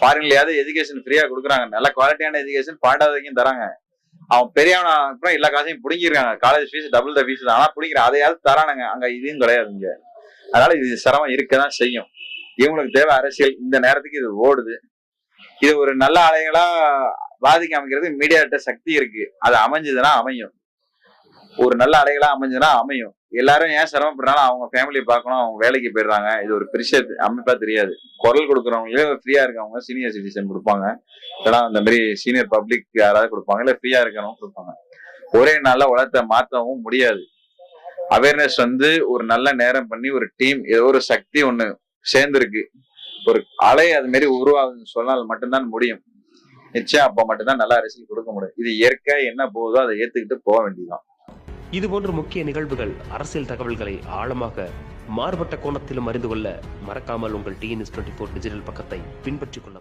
ஃபாரின்லயாவது education ஃப்ரீயா கொடுக்குறாங்க, நல்ல குவாலிட்டியான எஜுகேஷன் 12வது வரைக்கும் தராங்க. அவன் பெரியவனா அப்புறம் எல்லா காசையும் புடிங்கிருக்காங்க, college fees double the fees தான், ஆனா புடிங்கிற அதையாவது தரானுங்க. அங்க இதுவும் கிடையாது இங்க. அதனால இது சிரமம் இருக்கதான் செய்யும். இவங்களுக்கு தேவை அரசியல். இந்த நேரத்துக்கு இது ஓடுது. இது ஒரு நல்ல ஆலைகளா பாதிக்க அமைக்கிறது மீடியாட்ட சக்தி இருக்கு. அது அமைஞ்சதுன்னா அமையும், ஒரு நல்ல அலைகளா அமைஞ்சதுன்னா அமையும். எல்லாரும் ஏன் சிரமப்படுறாலும் அவங்க ஃபேமிலியை பார்க்கணும், அவங்க வேலைக்கு போயிடுறாங்க. இது ஒரு பெரிய அமைப்பா தெரியாது. குரல் கொடுக்குறவங்களே ஃப்ரீயா இருக்கவங்க சீனியர் சிட்டிசன் கொடுப்பாங்க, இல்லைன்னா இந்த மாதிரி சீனியர் பப்ளிக் யாராவது கொடுப்பாங்க, இல்ல ஃப்ரீயா இருக்கிறவங்க கொடுப்பாங்க. ஒரே நாள்ல உலகத்தை மாற்றவும் முடியாது. அவேர்னஸ் ஒரு நல்ல நேரம் பண்ணி ஒரு டீம், ஏதோ ஒரு சக்தி ஒண்ணு சேர்ந்துருக்கு, ஒரு அலை அது மாதிரி உருவாகுதுன்னு சொன்னால் மட்டும்தான் முடியும். நிச்சயம் அப்ப மட்டும்தான் நல்ல அரசியல் கொடுக்க முடியும். இது இயற்கை என்ன போகுதோ அதை ஏத்துக்கிட்டு போக வேண்டியதுதான். இதுபோன்ற முக்கிய நிகழ்வுகள், அரசியல் தகவல்களை ஆழமாக மாறுபட்ட கோணத்திலும் அறிந்து கொள்ள மறக்காமல் உங்கள் TNS24 டிஜிட்டல் பக்கத்தை பின்பற்றிக் கொள்ளவும்.